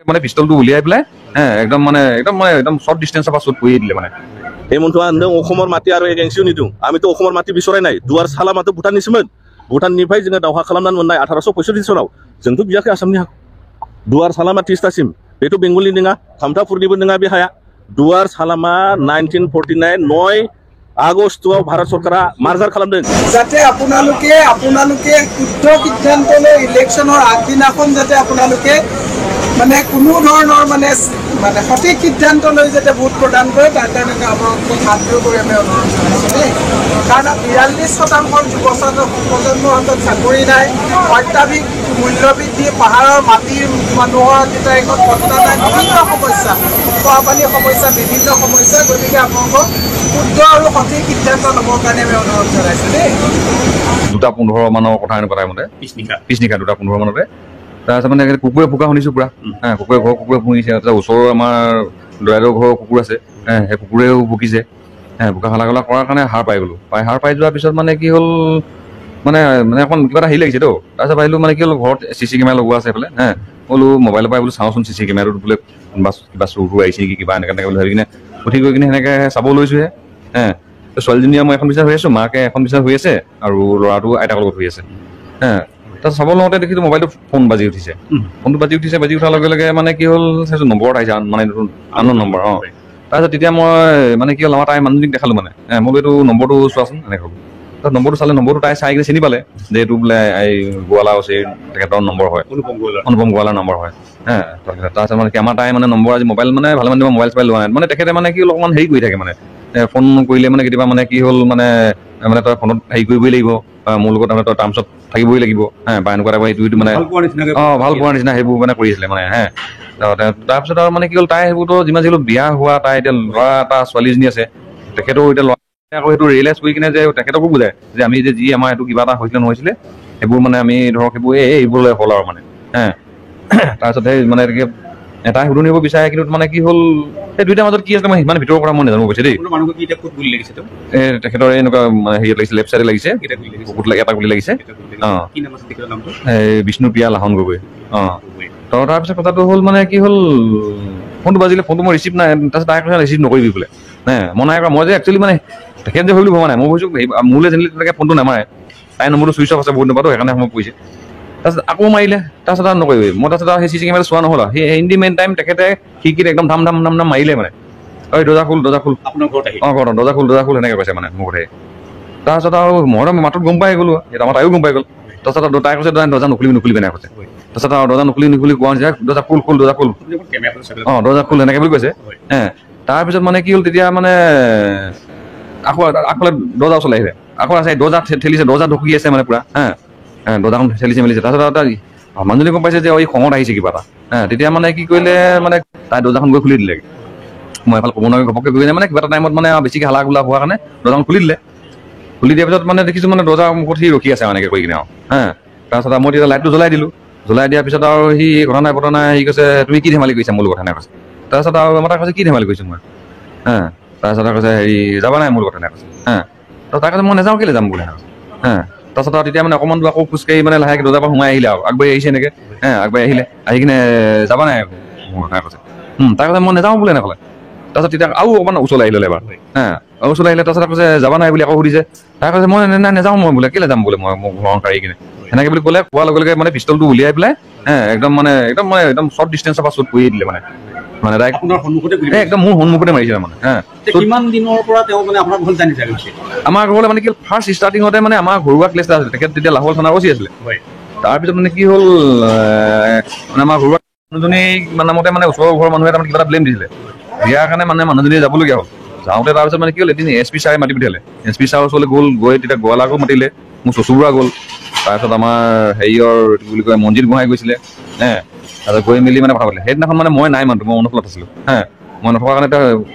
মানে পিষ্টলটো উলিয়াই পেলাই একদম শৰ্ট ডিষ্টেঞ্চৰ পৰা শ্বুট কৰি দিলে মানে এই মনটো অসমৰ মাটি আৰু এজেঞ্চিও নিদিওঁ আমিতো অসমৰ মাটি বিচৰাই নাই দুৱাৰ চালামাটো ভূটান নিছিমोन भुटाननिफ्राय जोङो दावहा खालामनानै मोननाय 1865 सनाव जोंथ' बियाखै आसामनि हा दुवार सालामा तिस्तासिम बेथ' बेंगलनि नङा खामथापुरनिबो नङा बे हाया दुवार सालामा 1949 9 আগষ্টआव भारत सरकारा मार्जार खालामदों যাতে আপোনালোকে শুদ্ধ সিদ্ধান্ত লৈ ইলেকশ্যনৰ আগদিনাখন যাতে আপোনালোকে মানে কোনো ধৰণৰ মানে সঠিক সিদ্ধান্ত লৈ যাতে ভোট প্ৰদান কৰে তাৰ কাৰণে আপোনালোকক হাত কৰি আমি অনুৰোধ জনাইছোঁ কাৰণ 42% যুৱপ্ৰজন্মৰ হাতত চাকৰি নাই অত্যাধিক মূল্যবৃদ্ধি পাহাৰৰ মাটিৰ মানুহৰ কিতাইকত পত্তা নাই বিভিন্ন সমস্যা খোৱা পানীৰ সমস্যা বিভিন্ন সমস্যা গতিকে আপোনালোকক শুদ্ধ আৰু সঠিক সিদ্ধান্ত ল'বৰ কাৰণে আমি অনুৰোধ জনাইছোঁ 2:15 মানৰ কথা এনেকুৱা মতে পিছনিকা 2:15 মানতে তাৰপিছত মানে কুকুৰে ফুকা শুনিছোঁ পুৰা কুকুৰে ফুকিছে ওচৰৰ আমাৰ দৰাইদেউৰ ঘৰৰ কুকুৰ আছে সেই কুকুৰেও ভুকিছে ভুকা হালা কৰাৰ কাৰণে হাৰ পাই গ'লোঁ হাৰ পাই যোৱাৰ পিছত মানে কি হ'ল মানে অকণ কিবা এটা হেৰি লাগিছেতো তাৰপিছত আহিলোঁ মানে কি হ'ল ঘৰত CC কেমেৰা লগোৱা আছে এইফালে বোলো মোবাইলৰ পৰা বোলো চাওঁচোন CC কেমেৰাটোত বোলে কিবা চুৰ আহিছে নেকি কিবা এনেকৈ বুলি ভাবি কিনে উঠি গৈ কিনে সেনেকৈ চাব লৈছোঁহে ছোৱালীজনীয়ে মই এখন বিচনাত হৈ আছোঁ মাকে এখন বিচনাত হৈ আছে আৰু ল'ৰাটো আইতাকৰ লগত হৈ আছে তাৰপিছত চাব লওঁতে দেখিছোঁ মোবাইলটো ফোন বাজি উঠিছে বাজি উঠাৰ লগে লগে মানে কি হ'ল চাইছোঁ নম্বৰত আহিছে মানে আননোন নম্বৰ তাৰপিছত তেতিয়া মই মানে কি হ'ল আমাৰ তাই মানুহজনীক দেখালোঁ মানে মই এইটো নম্বৰটো চোৱাচোন এনেকৈ ক'লোঁ তাৰপিছত নম্বৰটো চালে নম্বৰটো তাই চাই কিনে চিনি পালে যে এইটো বোলে এই গোৱালা আছে তেখেতৰ নম্বৰ হয় অনুপম গোৱালাৰ নম্বৰ হয় তাৰপিছত মানে কি আমাৰ তাই মানে নম্বৰ আজি মোবাইল মানে ভালে মানে মোবাইল চোবাইল লোৱা নাই মানে তেখেতে মানে কি অলপমান হেৰি কৰি থাকে মানে ফোন কৰিলে মানে কেতিয়াবা মানে কি হ'ল মানে তই ফোনত হেৰি কৰিবই লাগিব মোৰ লগত মানে তই টাৰ্মছত থাকিবই লাগিব বা এনেকুৱা টাইপৰ এইটো মানে ভাল পোৱাৰ নিচিনা সেইবোৰ মানে কৰি আছিলে মানে তাৰপিছত আৰু মানে কি হ'ল তাই সেইবোৰতো যিমান যিহেতু বিয়া হোৱা তাই এতিয়া ল'ৰা এটা ছোৱালীজনী আছে তেখেতেও এতিয়া ল'ৰা আকৌ সেইটো ৰিয়েলাইজ কৰি কিনে যে তেখেতকো বুজায় যে আমি যে যি আমাৰ এইটো কিবা এটা হৈছিলে নহৈছিলে সেইবোৰ মানে আমি ধৰক সেইবোৰ এইবোৰলৈ হ'ল আৰু মানে তাৰপিছত সেই মানে এটাই সুধনি হ'ব বিচাৰে কিন্তু মানে কি হ'ল এই দুইটাৰ মাজত কি আছে মই সিমান ভিতৰৰ পৰা মই নাজানো গৈছে দেই তেখেতৰ এনেকুৱা হেৰিত লাগিছে লেফ্ট চাইডে লাগিছে এটা গুলি লাগিছে বিষ্ণুপ্ৰিয়া লাহন গগৈ তাৰপিছত কথাটো হ'ল মানে কি হ'ল ফোনটো বাজিলে ফোনটো মই ৰিচিভ নাই তাৰপিছত তাই কৈছে ৰিচিভ নকৰিবি বোলে মই নাই কৰা মই যে একচুৱেলি মানে তেখেত যে হৈ বুলি ভবা নাই মই ভাবিছোঁ মোলৈ যেনিলে তেনেকৈ ফোনটো নামাৰে তাই নম্বৰটো চুইচ অফ আছে বহুত নাপাতো সেইকাৰণে সময় পৰিছে তাৰপিছত আকৌ মাৰিলে তাৰপিছত আৰু নকৰিবি মই তাৰপিছত আৰু সেই CC কেমেৰা চোৱা নহ'ল সেই ইণ্ডি মেইন টাইম তেখেতে খিৰিকীত একদম ধাম মাৰিলে মানে ঐ দৰ্জা খোল ঘৰত দৰ্জা খোল এনেকৈ কৈছে মানে মোৰ ঘৰতে তাৰপিছত আৰু মই মাতত গম পাই গ'লোঁ আমাৰ তাইও গম পাই গ'ল তাৰপিছত আৰু তাই কৈছে দৰ্জা নুখুলিবি নাই কৈছে তাৰপিছত আৰু দৰ্জা নুখুলি কোৱা হৈছে দৰ্জা খোল এনেকৈ বুলি কৈছে তাৰপিছত মানে কি হ'ল তেতিয়া মানে আকৌ আগফালে দৰ্জা ওচৰলৈ আহিলে আকৌ আছে দৰ্জা ঠেলিছে দৰ্জা ঢুকি আছে মানে পুৰা দৰ্জাখন ঠেলিছে মেলিছে তাৰপিছত মানুহজনী গম পাইছে যে এই খঙত আহিছে কিবা এটা তেতিয়া মানে কি কৰিলে মানে তাই দৰ্জাখন গৈ খুলি দিলে মই এফালে ক'ব নোৱাৰি ঘপককৈ গৈ মানে কিবা এটা টাইমত মানে বেছিকৈ হালা গোলা হোৱাৰ কাৰণে দৰ্জাখন খুলি দিলে খুলি দিয়াৰ পিছত মানে দেখিছোঁ মানে দৰ্জাৰ মুখত সি ৰখি আছে মানে কৰি কিনে তাৰপিছত মই তেতিয়া লাইটটো জ্বলাই দিলোঁ জ্বলাই দিয়াৰ পিছত আৰু সি কথা নাই পতা নাই সি কৈছে তুমি কি ধেমালি কৰিছা মোৰ লগত কথা নাই কৈছে তাৰপিছত আৰু আমাৰ তাক কৈছে কি ধেমালি কৰিছোঁ মই তাৰপিছত কৈছে হেৰি যাবা নাই মোৰ লগত নাই কৈছে তো তাক কৈছে মই নাযাওঁ কেলৈ যাম বোলে তাৰপিছত আৰু তেতিয়া মানে অকণমান আকৌ খোজকাঢ়ি মানে লাহেকৈ দৰ্জাৰ পৰা সোমাই আহিলে আৰু আগবাঢ়ি আহিছে এনেকৈ আগবাঢ়ি আহিলে আহি কিনে যাবা নাই মোৰ কথা কৈছে তাক কৈছে মই নাযাওঁ বোলে এনেকৈ তাৰপিছত তেতিয়া আৰু অকণমান ওচৰলৈ আহিলে এবাৰ ওচৰলৈ আহিলে তাৰপিছত কৈছে যাবা নাই বুলি আকৌ সুধিছে তাই কৈছে মই নাযাওঁ মই বোলে কেলৈ যাম বোলে মই মোক ঘৰ কাঢ়ি কিনে সেনেকৈ বুলি ক'লে কোৱাৰ লগে লগে মানে পিষ্টলটো উলিয়াই পেলাই একদম শ্বৰ্ট ডিষ্টেঞ্চৰ পৰা শ্বুট কৰি দিলে মানে তাই একদম মোৰ সন্মুখতে মাৰিছিলে মানে কিমান দিনৰ পৰা তেওঁ মানে আপোনাৰ ঘৰত জানি গৈছে আমাৰ ঘৰলৈ মানে কি ফাৰ্ষ্ট ষ্টাৰ্টিঙতে মানে আমাৰ ঘৰুৱা কেছ এটা আছিলে তেখেত তেতিয়া লাহোৱাল থানা ওচি আছিলে তাৰপিছত মানে কি হ'ল মানে আমাৰ ঘৰুৱা মানুহজনী নামতে মানে ওচৰৰ ঘৰৰ মানুহে তাৰমানে কিবা এটা ব্লেম দিছিলে দিয়াৰ কাৰণে মানে মানুহজনী যাবলগীয়া হ'ল যাওঁতে তাৰপিছত মানে কি হ'ল এদিন SP ছাৰে মাতি পঠিয়ালে SP ছাৰৰ ওচৰলৈ গৈ তেতিয়া গোৱালাকো মাতিলে মোৰ চচুবুৰা গ'ল তাৰপিছত আমাৰ হেৰিয়ৰ কি বুলি কয় মঞ্জিত গোহাঁই গৈছিলে তাৰপিছত গৈ মেলি মানে কথা পাতিলে সেইদিনাখন মানে মই নাই মানুহটো মই অনুফলত আছিলোঁ মই নথকাৰ কাৰণে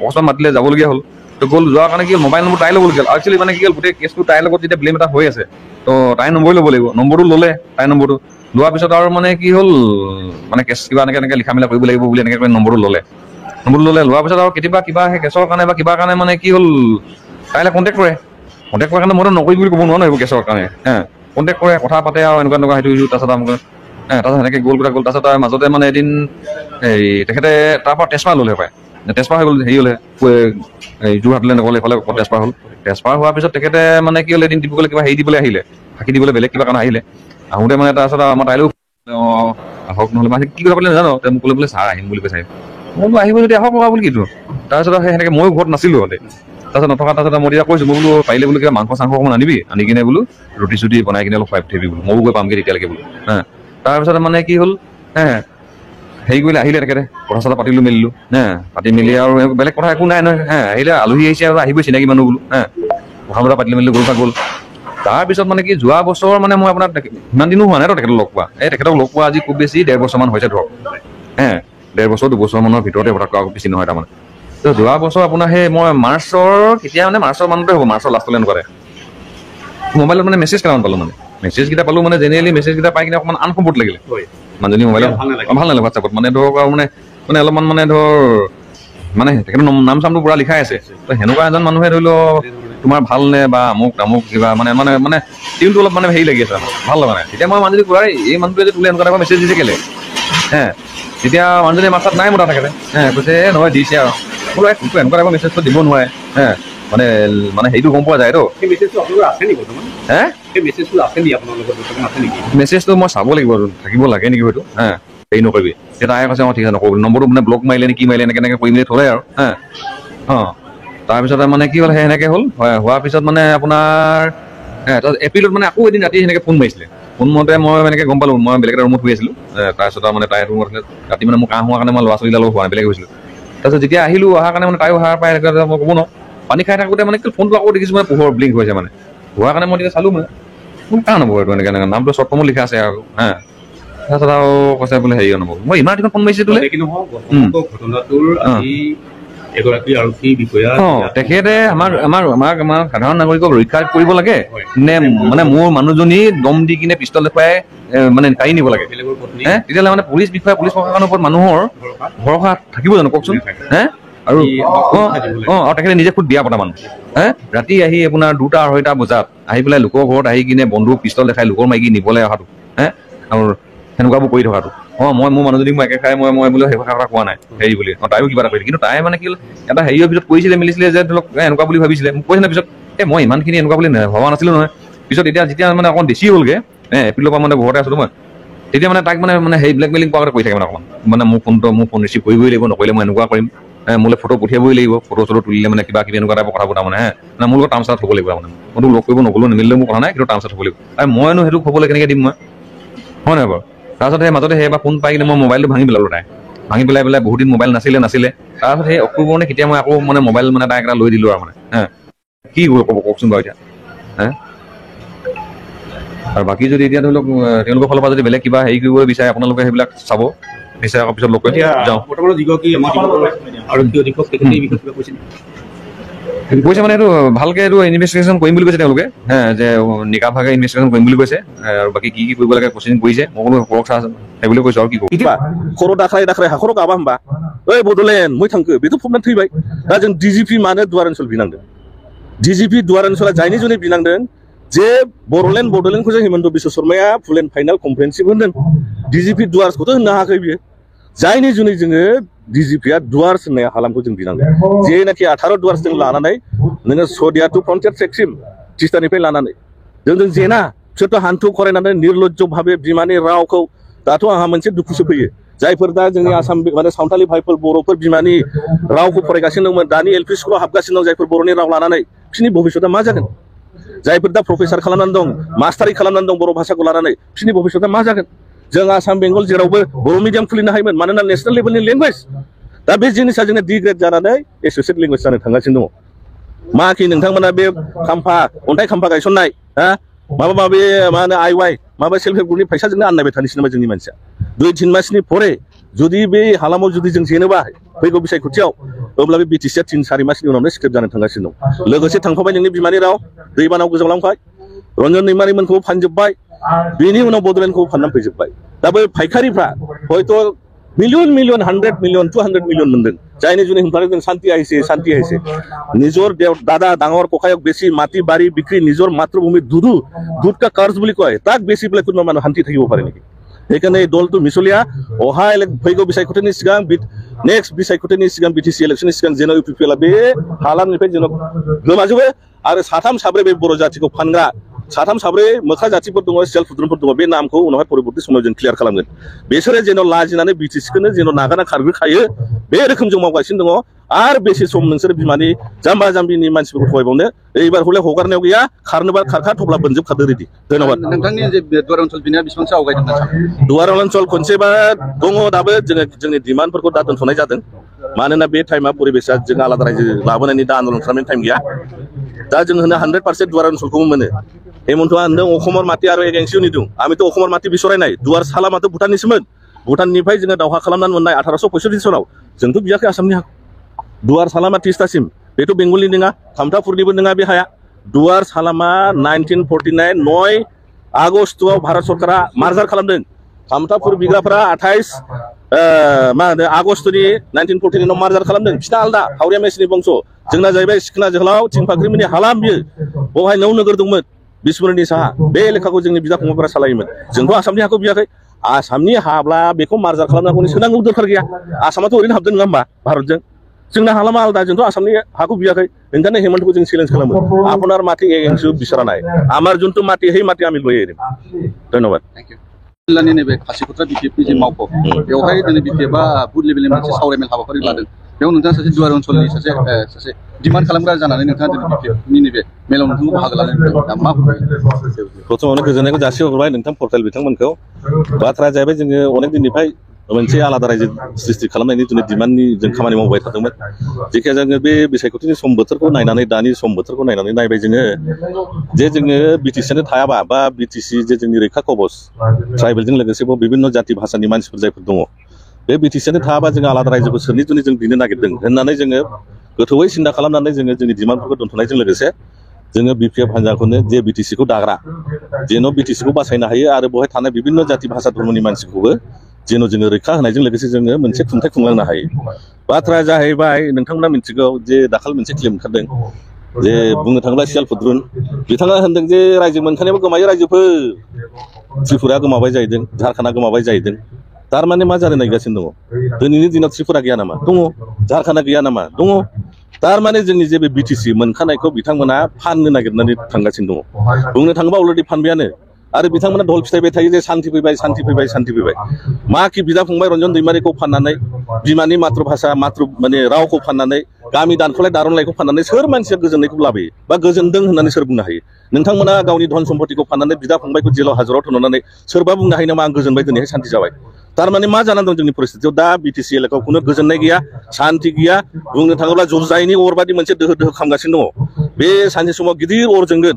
অকস্মাত মাতিলে যাবলগীয়া হ'ল তো গ'ল যোৱাৰ কাৰণে কি হ'ল মোবাইল নম্বৰ তাই ল'বলগীয়া হ'ল একচুৱেলি মানে কি হ'ল গোটেই কেছটো তাইৰ লগত যেতিয়া ব্লেম এটা হৈ আছে তো তাই নম্বৰ ল'ব লাগিব নম্বৰটো ল'লে তাই নম্বৰটো লোৱাৰ পিছত আৰু মানে কি হ'ল মানে কেছ কিবা এনেকৈ লিখা মেলা কৰিব লাগিব বুলি এনেকৈ কৰি নম্বৰটো ল'লে লোৱাৰ পিছত আৰু কেতিয়াবা কিবা সেই কেছৰ কাৰণে বা কিবা কাৰণে মানে কি হ'ল তাইলৈ কণ্টেক্ট কৰাৰ কাৰণে মইতো নকৰি বুলি ক'ব নোৱাৰো এইবোৰ কেছৰ কাৰণে কণ্টেক্ট কৰে কথা পাতে আৰু এনেকুৱা সেইটো তাৰপিছত তাৰপিছত সেনেকৈ গ'ল কথা গ'ল। তাৰপিছত তাৰ মাজতে মানে এদিন হেৰি তেখেতে তাৰপৰা ট্ৰেন্সফাৰ ল'লে পায়, ট্ৰেন্সফাৰ হৈ গ'ল হেৰি হ'লে যোৰহাটলৈ নগ'লে, এইফালে ট্ৰেন্সফাৰ হ'ল। ট্ৰেন্সফাৰ হোৱাৰ পিছত তেখেতে মানে কি হ'ল এদিন ডিব্ৰুগড়লৈ কিবা হেৰি দিবলৈ আহিলে, ফাঁকি দিবলৈ বেলেগ কিবা কাৰণে আহিলে। আহোঁতে মানে তাৰপিছত আমাৰ তাইলৈও আহক নহ'লে মানে কি কথা পালে নাজানো, তেওঁ মোক ক'লে বোলে ছাৰ আহিম বুলি কৈছে। মই বোলো আহিব যদি আহক বুলি কিটো। তাৰপিছত সেই সেনেকৈ ময়ো ঘৰত নাছিলোঁ হ'লে। তাৰপিছত নথকা তাৰপিছত মই তেতিয়া কৈছোঁ, মই বোলো পাৰিলে বোলো কিবা মাংস চাংস অকণমান আনিবি, আনি কিনে বোলো ৰুটি চুটি বনাই কিনে অলপ খুৱাই পঠিয়াবি বোলো, ময়ো গৈ পামগৈ তেতিয়ালৈকে বোলো। তাৰপিছত মানে কি হ'ল হেৰি কৰিলে, আহিলে তেখেতে কথা চথা পাতিলোঁ মেলিলোঁ, পাতি মেলি আৰু বেলেগ কথা একো নাই নহয়। আহিলে আলহী আহিছে আৰু আহিবই চিনাকি মানুহ বোলো, কথা বতৰা পাতিলোঁ মেলিলোঁ, গ'ল গ'ল। তাৰপিছত মানে কি যোৱা বছৰ মানে মই আপোনাৰ ইমান দিনো হোৱা নাই তো তেখেতক লগ পোৱা, তেখেতক লগ পোৱা আজি খুব বেছি 1.5 বছৰমান হৈছে ধৰক, 1.5 বছৰ 2 বছৰমানৰ ভিতৰতে পতাক আকৌ বেছি নহয় তাৰমানে। তো যোৱা বছৰ আপোনাৰ সেই মই মাৰ্চৰ কেতিয়া মানে মাৰ্চৰ মানতে হ'ব, মাৰ্চৰ লাষ্টলৈ এনেকুৱাতে মোবাইলত মানে মেছেজ কেইটামান পালোঁ, মানে মেছেজকেইটা পালোঁ, মানে জেনেৰেলি মেছেজকেইটা পাই কিনে অকণমান আনকমফৰ্ট লাগিলে মানুহজনী মোবাইলত, ভাল নালাগে হোৱাটছআপত মানে ধৰক আৰু মানে অলপমান মানে ধৰ মানে তেখেতৰ নাম চামটো পুৰা লিখাই আছে। তো সেনেকুৱা এজন মানুহে ধৰি লওক তোমাৰ ভালনে বা আমুক তামুক কিবা মানে মানে মানে টিমটো অলপ মানে হেৰি লাগি আছে, ভাল লগা নাই। তেতিয়া মই মানুহজনী কোৱাই এই মানুহটোৱে যে তোলে এনেকুৱা টাইপৰ মেছেজ দিছে কেলে, তেতিয়া মানুহজনী মাথাত নাই মতা থাকে, কৈছে নহয় দিছে আৰু বোলো এনেকুৱা টাইপৰ মেছেজটো দিব নোৱাৰে, মানে মানে হেৰিটো গম পোৱা যায়তো। মেছেজটো মই চাব লাগিব, থাকিব লাগে নেকি হয়তো, হেৰি নকৰিবি। তেতিয়া তাই কৈছে ঠিক আছে নকৰিব, নম্বৰটো মানে ব্লক মাৰিলে নে কি মাৰিলে এনেকৈ কৰি মেলি থ'লে আৰু তাৰপিছতে মানে কি হ'ল সেই সেনেকৈ হ'ল, হোৱাৰ পিছত মানে আপোনাৰ এপ্ৰিলত মানে আকৌ এদিন ৰাতি সেনেকৈ ফোন মাৰিছিলে। ফোন মতে মই এনেকৈ গম পালোঁ, মই বেলেগ এটা ৰুমত শুই আছিলোঁ। তাৰপিছত মানে তাই ৰুমত আছিলে, ৰাতি মানে মোৰ কাহ হোৱাৰ কাৰণে মই ল'ৰা ছোৱালীৰ লগত হোৱা নাই, বেলেগ হৈছিলোঁ। তাৰপিছত যেতিয়া আহিলোঁ, অহাৰ কাৰণে মানে তাইও অহাৰ পাই মই ক'ব নোৱাৰোঁ, পানী খাই থাকোঁতে মানে ফোনটো আকৌ দেখিছোঁ মানে পোহৰ ব্লিংক হৈছে মানে, হোৱাৰ কাৰণে মই তেতিয়া চালোঁ মানে কোন কাৰ নম্বৰ এইটো এনেকৈ নামটো শ্বৰ্ট ফৰ্মত লিখা আছে আৰু তাৰপিছত আৰু কৈছে বোলে হেৰি নম্বৰ, মই ইমান ৰাতিখন ফোন মাৰিছোঁ তোলে। তেখেতে আমাক সাধাৰণ নাগৰিকক ৰক্ষা কৰিব লাগে নে মানে মোৰ মানুহজনী দম দি কিনে পিষ্টল দেখুৱাই মানে কাঢ়ি নিব লাগে, তেতিয়াহ'লে মানে পুলিচ বিষয়া পুলিচ প্ৰশাসনৰ ওপৰত মানুহৰ ভৰসা থাকিব জানো কওকচোন? আৰু আৰু তেখেতে নিজে খুব বিয়া পতা মানুহ, ৰাতি আহি আপোনাৰ 2টা-2:30 বজাত আহি পেলাই লোকৰ ঘৰত আহি কিনে বন্ধুক পিষ্টল দেখাই লোকৰ মাইকী নিবলৈ অহাটো, আৰু সেনেকুৱাবোৰ কৰি থকাটো। মই মোৰ মানুহজনীক মই একে খাই মই বোলে সেই কথা কোৱা নাই হেৰি বুলি, তাইও কিবা এটা কৰিলে, কিন্তু তাই মানে কি হ'ল এটা হেৰিৰ পিছত কৰিছিলে মেলিছিলে যে ধৰি লওক এনেকুৱা বুলি ভাবিছিলে, মোক কৈছিলে পিছত মই ইমানখিনি এনেকুৱা বুলি ভবা নাছিলোঁ নহয়। পিছত এতিয়া যেতিয়া মানে অকণ বেছি হ'লগৈ, এপ্ৰিলৰ পৰা মানে ঘৰতে আছিলোঁ মই, তেতিয়া মানে তাক মানে সেই ব্লেকমেইলিং কৰাৰ কৰি থাকে মানে অকণমান, মানে মোৰ ফোন ৰিচিভ কৰিবই লাগিব, নকৰিলে মই এনেকুৱা কৰিম, মোলৈ ফটো পঠিয়াবই লাগিব, ফটো চটো তুলিলে মানে কিবা কিবি এনেকুৱা টাইপৰ কথাবোৰ তাৰমানে মানে মোৰ লগত টাৰ্মছ এটা থ'ব লাগিব মানে, মই তোক লগ কৰিব নগ'লেও নিমিলিলেও মোৰ কথা নাই, কিন্তু টাৰ্মছ এটা থ'ব লাগিব। আৰু মইনো সেইটো খবলৈ কেনেকৈ দিম মই, হয় নহয় বাৰু? তাৰপিছত সেই মাজতে সেইবাৰ ফোন পাই কিনে মই মোবাইলটো ভাঙি পেলালোঁ, তাই ভাঙি পেলাই বহুত দিন মোবাইল নাছিলে। তাৰপিছত সেই অক্টোবৰ নে কেতিয়া মই আকৌ মানে মোবাইল মানে তাইক এটা লৈ দিলোঁ আৰু মানে, কি ক'ব কওকচোন বাৰু এতিয়া, আৰু বাকী যদি এতিয়া ধৰি লওক তেওঁলোকৰ ফালৰ পৰা যদি বেলেগ কিবা হেৰি কৰিব বিচাৰে আপোনালোকে সেইবিলাক চাব, নিশ্চয় আকৌ পিছত লগ কৰি যাওঁ। কৈছে মানে এইটো ভালকে এইটো ইনভেষ্টিগেশ্যন কৰিম বুলি কৈছে তেওঁলোকে, যে নিকাভাগে ইনভেষ্টিগেশ্যন কৰিম বুলি কৈছে, আৰু বাকী কি কৰিব লাগে প্ৰচিডিং কৰিছে, মই কোনো কৰক চাহ সেইবুলি কৈছোঁ আৰু কি কৰোঁ। এতিয়া खर' दाख्राय हाखराव गाबा होमबा ओइ बड'लेण्ड मै थांखो बेथ' फबनानै थैबाय। दा जों DGP मानो दुवार ओनसोल बिनांदों, DGP दुवार ओनसोला जायनि जुनै बिनांदों जे बड'लेण्डखौ जों हिमन्त बिश्व शर्माया फुल एन्ड फाइनाल कम्प्रेहेन्सिभ होनदों, DGP दुवार्सखौथ' होननो हायाखै बियो, जायनि जुनै जोङो DGPया दुवार्स होननाय हालामखौ जों बिनांदों, जेनाखि 18 दुवार्स जों लानानै नोङो सदिया टु फ्रन्टियार ट्रेकसिम तिस्तानिफ्राय लानानै जों जेना बिसोरथ' हान्थु खरायनानै निर्लज्ज भाबे बिमानि रावखौ, दाथ' आंहा मोनसे दुखुसो फैयो, जायफोर दा जोंनि आसाम माने सावथालि भाइफोर बर'फोर बिमानि रावखौ फरायगासिनो दंमोन, दानि LP स्कुलाव हाबगासिनो दं, जायफोर बर'नि राव लानानै बिसोरनि भबिष्यतआ मा जागोन? जायफोर दा प्रफेसार खालामनानै दं, मास्टारि खालामनानै दं बर' भाषाखौ लानानै, बिसोरनि भबिष्यतआ मा जागोन? जों आसाम बेंगल जेरावबो बर' मिडियाम खुलिनो हायोमोन, मानोना नेसनेल लेभेलनि लेंगुवेज, दा बे जिनिसा जोंना डिग्रेड जानानै एस'सियेट लेंगुवेज जानो थांगासिनो दङ। माखि नोंथांमोना बे खाम्फा अन्थाइ खाम्फा गायसननाय, माबा माबि मा होनो IY माबा सेल्फ हेल्प ग्रुपनि फैसाजोंनो आननायबाय थानोसै नामा जोंनि मानसिया? 2-3 मासनि परे जुदि बे हालामाव जुदि जों जेनोबा फैगौ बिसायख'थियाव, अब्ला बे BTCया 3-4 मासनि उनावनो स्क्रिप्ट जानो थांगासिनो दं। लोगोसे थांफाबाय नोंनि बिमानि राव, दैबानाव गोजावलांबाय, रन्जन दैमारिमोनखौ फानजोब्बाय, बेनि उनाव बड'लेण्डखौ फाननानै फैजोब्बाय। दा बै फायखारिफ्रा हयथ' मिलियन 100 मिलियन 200 মিলিয়ন मोनदों, जायनि जुनै हमनानै जों শান্তি আহিছে নিজৰ দাদা ডাঙৰ ককায়ক বেছি মাটি বাৰী বিক্ৰী নিজৰ মাতৃভূমিৰ দুধ কা কৰ্জ বুলি কয়, তাক বেছি পেলাই কোনোবা মানুহ শান্তি থাকিব পাৰে নেকি? बेखायनो दलथ' मिसलिया अहा फैगौ बिसायख'थिनि सिगां नेक्स्ट बिसायख'थिनि सिगां बिटिसि इलेक्सननि सिगां जेन' इउपिपिएलआ बे हालामनिफ्राय जेन' गोमाजोबो आरो साथाम साब्रै बे बर' जाथिखौ फानग्रा साथाम साब्रै मोख्रा जाथिफोर दङ सियाल फुद्रुनफोर दङ बे नामखौ उनावहाय परबर्ती समाव जों क्लियार खालामगोन बिसोरो जेन' लाजिनानै बिटिसिखौनो जेन' नागारना खारग्रोखायो बे रोखोम जों मावगासिनो दङ आरो बेसे सम नोंसोर बिमानि जाम्बा जाम्बिनि मानसिफोरखौ थगायबावनो एबार हले हगारनायाव गैया खारनोबा खारखा थब्ला बोनजोबखादो रेडि धन्यबाद नोंथांनि जे दुवार ओनसोल बिनिया बेसेबांसो आवगायदों दुवार ओनसोल खनसेबा दङ दाबो जोङो जोंनि डिमान्डफोरखौ दा दोनथ'नाय जादों मानोना बे टाइमा परिबेसा जों आलादा रायजो लाबोनायनि दा आन्दलन खालामनायनि टाइम गैया दा जों होनो 100% दुवार ओनसोलखौबो मोनो हेमन्तआ होनदों अखमर माटी आरो एगेन्सिनि दं आमिथ' अखमर माटी बिसरायनाय दुवार सालामाथ' भुटाननिसोमोन भुटाननिफ्राय जोङो दावहा खालामनानै मोननाय 1865 सनाव जोंथ' बियाखै आसामनि हा दुवार सालामा तिस्तासिम बेथ' बेंगलनि नङा खामथापुरनिबो नङा बे हाया दुवार सालामा 1949 9 आगस्टआव भारत सरकारा मार्जार खालामदों खामथापुर बिग्राफोरा 28 मा होनो आगस्टनि 1949 आव मार्जार खालामदों बिसिना आलदा हावरिया मेसिनि बंस जोंना जाहैबाय सिखोना जोहोलाव थिंफाख्रिमोननि हालाम बियो बेवहाय 9 नोगोर दंमोन बिस्मुरनि साहा बे लेखाखौ जोंनि बिदा फंबायफोरा सालायोमोन जोंथ' आसामनि हाखौ बियाखै आसामनि हाब्ला बेखौ मार्जार खालामनांगौनि सोनांगौ दरखार गैया आसामाथ' ओरैनो हाबदों नङा होमबा भारतजों जोंना हालामा आलदा जोंथ' आसामनि हाखौ बियाखै ओंखायनो हेमन्तखौ जों चेलेन्ज खालामो आपनार माटी एगेन्सि बिसरा नाय आमार जोंथ' माटी है माटी आमिल बयो धन्यबाद जिल्लानि नैबे खासिखत्रा बिपिएफनि जे मावख' बेवहाय दिनै बिपिएफआ बुथ लेभेलनि मोनसे सावरायमेल हाबाफारि लादों बेयाव नोंथाङा सासे दुवार ओनसोलनि सासे डिमान्ड खालामग्रा जानानै नोंथाङा दिनै बिपिएफनि नैबे मेलाव नोंथांखौ बाहागो लानानै मा प्रथमावनो गोजोननायखौ जासिहरबाय नोंथां पर्टेल बिथांमोनखौ बाथ्राया जाहैबाय जोङो अनेक दिननिफ्राय मोनसे आलादा रायजो सृष्टि खालामनायनि जोंनि डिमान्डनि जों खामानि मावबाय थादोंमोन जेखिया जोङो बे बिसायख'थिनि सम बोथोरखौ नायनानै दानि सम बोथोरखौ नायनानै नायबाय जोङो जे जोङो बिटिसियानो थायाबा बा बिटिसि जे जोंनि रैखा कबच ट्राइबेलजों लोगोसे बिभिन्न जाति भाषानि मानसिफोर जायफोर दङ बे बिटिसियानो थायाबा जोङो आलादा रायजोखौ सोरनि जुनै जों बिनो नागिरदों होननानै जोङो गोथौयै सिन्था खालामनानै जोङो जोंनि डिमान्डफोरखौ दोनथ'नायजों लोगोसे जोङो बिपिएफ हान्जाखौनो जे बिटिसिखौ दाग्रा जेन' बिटिसिखौ बासायनो हायो आरो बेवहाय थानाय बिभिन्न जाति भाषा धर्मनि मानसिखौबो जेन' जोङो रैखा होनायजों लोगोसे जोङो मोनसे खुंथाय खुंलांनो हायो बाथ्राया जाहैबाय नोंथांमोना मिथिगौ जे दाखालि मोनसे क्लेम ओंखारदों जे बुंनो थाङोब्ला सियाल फुद्रुन बिथाङा होनदों जे रायजो मोनखानायाबो गोमायो रायजोफोर त्रिपुराया गोमाबाय जाहैदों झारखान्डआ गोमाबाय जाहैदों थारमाने मा जानो नागिरगासिनो दङ दिनैनि दिनाव त्रिपुरा गैया नामा दङ झारखान्डआ गैया नामा दङ थारमाने जोंनि जे बे बिटिसि मोनखानायखौ बिथांमोना फाननो नागिरनानै थांगासिनो दङ बुंनो थाङोबा अलरेडि फानबायानो आरो बिथांमोना ढल फिथाइबाय थायो जे सान्ति फैबाय सान्ति फैबाय सान्ति फैबाय मा कि बिदा फंबाय रन्जन दैमारिखौ फाननानै बिमानि मातृभाषा माने रावखौ फाननानै गामि दानख'लाय दारनलायखौ फाननानै सोर मानसिया गोजोननायखौ लाबोयो बा गोजोनदों होननानै सोर बुंनो हायो नोंथांमोना गावनि धन सम्पतिखौ फाननानै बिदा फंबायखौ जेलाव हाजराव थुननानै सोरबा बुंनो हायो नामा आं गोजोनबाय दिनैहाय सान्ति जाबाय थारमाने मा जानानै दं जोंनि परिस्थितियाव दा बिटिसि एलेकायाव खुनु गोजोननाय गैया सान्ति गैया बुंनो थाङोब्ला जुजाइनि अरबादि मोनसे दोहो दोहो खामगासिनो दङ बे सानसे समाव गिदिर अर जोंगोन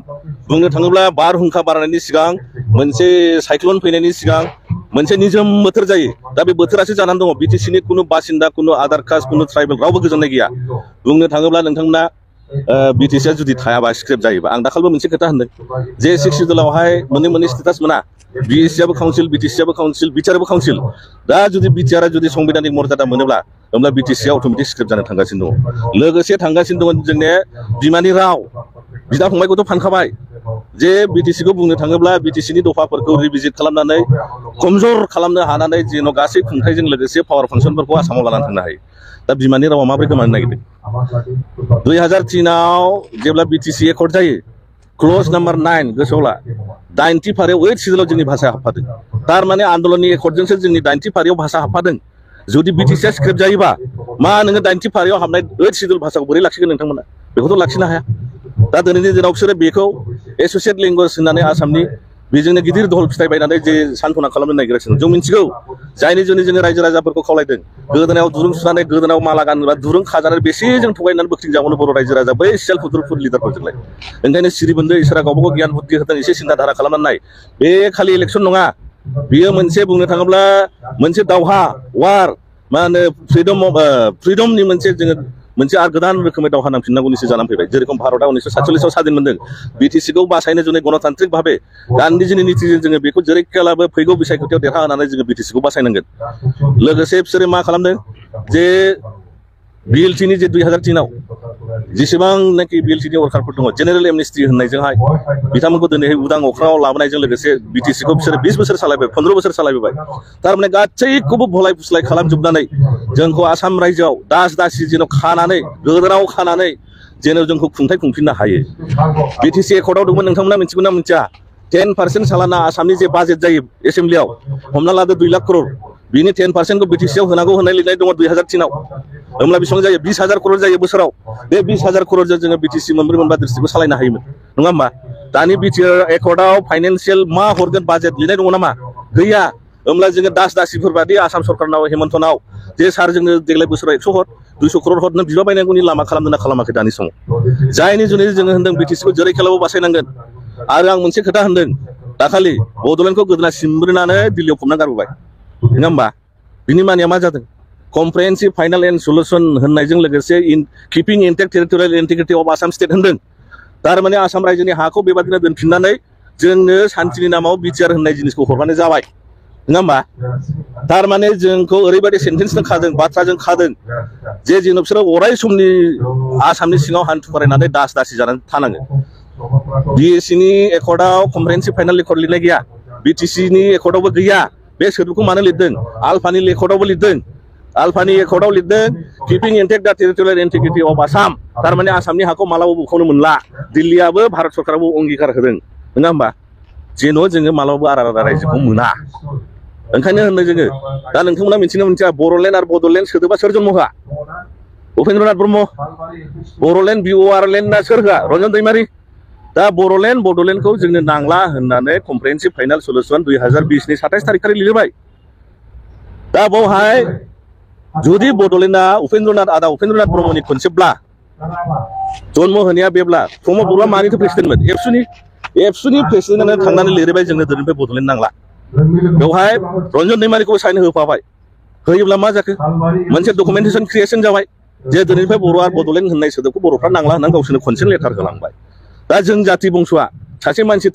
बुंनो थाङोब्ला बारहुंखा बारनायनि सिगां मोनसे साइक्लन फैनायनि सिगां मोनसे निजोम बोथोर जायो दा बे बोथोरासो जानानै दङ बिटिसिनि खुनु बासिन्दा खुनु आधार कास्ट खुनु ट्राइबेल रावबो गोजोननाय गैया बुंनो थाङोब्ला नोंथांमोना बिटिसिया जुदि थायाबा स्क्रिप्ट जायोबा आं दाखालिबो मोनसे खोथा होनदों जे 6 सिडुलावहाय मोननै स्टेटास मोना बिएससियाबो काउन्सिल बिटिसियाबो काउन्सिल बिटिआरबो काउन्सिल दा जुदि बिटिआरआ जुदि संबिधानिक मर्यादा मोनोब्ला होमब्ला बिटिसिया अट'मेटिक स्क्रिप्ट जानो थांगासिनो दङ लोगोसे थांगासिनो दङ जोंनि बिमानि राव बिदा फंबायखौथ' फानखाबाय जे बिटिसिखौ बुंनो थाङोब्ला बिटिसिनि दफाफोरखौ रिभिजिट खालामनानै कमजर खालामनो हानानै जेन' गासै खुंथायजों लोगोसे पावार फांसनफोरखौ आसामाव लानानै थांनो हायो दा बिमानि रावा माबोरै गोमानो नागिरदों 2003आव जेब्ला बिटिसि एकर्ड जायो क्लज नाम्बार 9 गोसोआव ला 90 फारियाव 8 सिडुलाव जोंनि भाषाया हाबफादों थारमाने आन्दलननि एकर्डजोंसो जोंनि 90 फारियाव भाषा हाबफादों जुदि बिटिसिया स्क्रिप्ट जायोबा मा नोङो 90 फारियाव हाबनाय 8 सिडुल भाषाखौ बोरै लाखिगोन नोंथांमोना बेखौथ' लाखिनो हाया दा दिनैनि दिनाव बिसोरो बेखौ एस'सियेट लेंगुवेज होननानै आसामनि बेजोंनो गिदिर दहल फिथाइ बायनानै जे सान्थना खालामनो नागिरगासिनो जों मिथिगौ जायनि जुनै जोंनि रायजो राजाफोरखौ खावलायदों गोदोनायाव दुरुं सुनानै गोदोनायाव माला गानोबा दुरुं खाजानानै बेसे जों थगायनानै बोखथिं जाबावनो बर' रायजो राजा बै सियाल फुद्रुफोर लिडारफोरजोंलाय ओंखायनो सिरिबोन्दो इसोरा गावबा गाव गियान बुद्धि होदों एसे सिन्था धारा खालामनानै नाय बे खालि इलेक्सन नङा बियो मोनसे बुंनो थाङोब्ला मोनसे दावहा वार मा होनो फ्रिडमनि मोनसे जोङो मोनसे आरो गोदान रोखोमै दावहा नांफिननांगौनिसो जानानै फैबाय जेरेखम भारतआ 1947आव स्वाधीन मोनदों बिटिसिखौ बासायनो जुनै गणतान्त्रिक भाबे गान्धीजिनि नीतिजों जोङो बेखौ जेरैखियालाबो फैगौ बिसायख'थियाव देरहा होनानै जोङो बिटिसिखौ बासायनांगोन लोगोसे बिसोरो मा खालामदों जे BLT-नि जे 2003 जेसेबांनाखि BLT-नि वर्कारफोर दङ जेनेरेल एमनेस्टि होननायजोंहाय बिथांमोनखौ दिनैहाय उदां अख्राङाव लाबोनायजों लोगोसे BTC-खौ बिसोरो 20 बोसोर सालायबाय 15 बोसोर सालायबोबाय थारमाने गासैखौबो भलाय फुस्लाय खालामजोबनानै जोंखौ आसाम रायजोआव दास दासि जेन' खानानै गोदोनाव खानानै जेन' जोंखौ खुंथाय खुंफिननो हायो BTC एकर्डआव दंमोन नोंथांमोना मिथिगौ ना मिथिया 10% सालाना आसामनि जे बाजेट जायो एसेम्ब्लियाव हमना लादो 2 लाख करोड़ बिनि 10%खौ BTC-आव होनांगौ होननाय लिरनाय दङ 2003 आव होमब्ला बेसेबां जायो 20,000 करोड़ जायो बोसोराव बे 20,000 करोड़जों जोङो BTC मोनब्रै मोनबा डिस्ट्रिक्टखौ सालायनो हायोमोन नङा होमबा दानि BTC एकर्डआव फाइनान्सियेल मा हरगोन बाजेट लिरनाय दङ नामा गैया होमब्ला जोङो दास दासिफोर बादि आसाम सरकारनाव हेमन्तनाव जे सार जोङो देग्लाय बोसोराव 100 हर 200 करोड़ हरनो बिबा बायनांगौनि लामा खालामदोंना खालामाखै दानि समाव जायनि जुनै जोङो होनदों BTC-खौ जेरै खेलाबो बासायनांगोन आरो आं मोनसे खोथा होनदों दाखालि बड'लेण्डखौ गोदोना सिमब्रोनानै दिल्लीयाव फबना गारबोबाय नङा होमबा बिनि मानिया मा जादों कम्प्रेहेन्सिभ फाइनाल एन्ड सल्युसन होननायजों लोगोसे keeping intact territorial integrity of Assam state होनदों थारमाने आसाम रायजोनि हाखौ बेबादिनो दोनफिननानै जोंनो सान्थिनि नामाव बिटिआर होननाय जिनिसखौ हरबानो जाबाय नङा होमबा थारमाने जोंखौ ओरैबायदि सेन्टेन्सजों खादों बाथ्राजों खादों जे जेन' बिसोरो अराय समनि आसामनि सिङाव हान्थु फरायनानै दास दासि जानानै थानाङो BSc-नि एकर्डआव कम्प्रेहेन्सिभ फाइनाल एकर्ड लिरनाय गैया BTC-नि एकर्डआवबो गैया बे सोदोबखौ मानो लिरदों आल्फानि एकर्डआवबो लिरदों आल्फानि एकर्डआव लिरदों किपिं इन्टेक्ट दा टेरिटरियेल इन्टिग्रिटि अफ आसाम थारमाने आसामनि हाखौ मालाबाबो बुखावनो मोनला दिल्लीयाबो भारत सरकाराबो अंगिकार होदों नङा होमबा जेन' जोङो मालाबाबो आलादा रायजोखौ मोना ओंखायनो होनदों जोङो दा नोंथांमोना मिथिनो मोनथिया बर'लेण्ड आरो बड'लेण्ड सोदोबा सोर जन्म होआ उपेन्द्रनाथ ब्रह्म बर'लेण्ड BORLand सोर होआ रन्जन दैमारि दा बर'लेण्ड बड'लेण्डखौ जोंनो नांला होननानै कम्प्रेहेन्सिभ फाइनाल सल्युसन 2020-नि 27 तारिख लिरबाय दा बावहाय जुदि बड'लेण्डआ आदा उपेन्द्रनाथ ब्रह्मनि खनसेब्ला जन्म होनाया बेब्ला प्रमद बर'आ मानिथो प्रेसिडेन्टमोन एबसुनि प्रेसिडेन्टआनो थांनानै लिरबाय जोंनो दिनैनिफ्राय बड'लेण्ड नांला बेवहाय रन्जन दैमारिखौबो साइन होफाबाय होयोब्ला मा जाखो मोनसे डकुमेन्टेसन क्रिएसन जाबाय जे दिनैनिफ्राय बर'आ बड'लेण्ड होननाय सोदोबखौ बर'फ्रा नांला होननानै गावसोरनो खनसेनो लेटार होलांबाय दा जों जाति बंस'आ सासे मानसि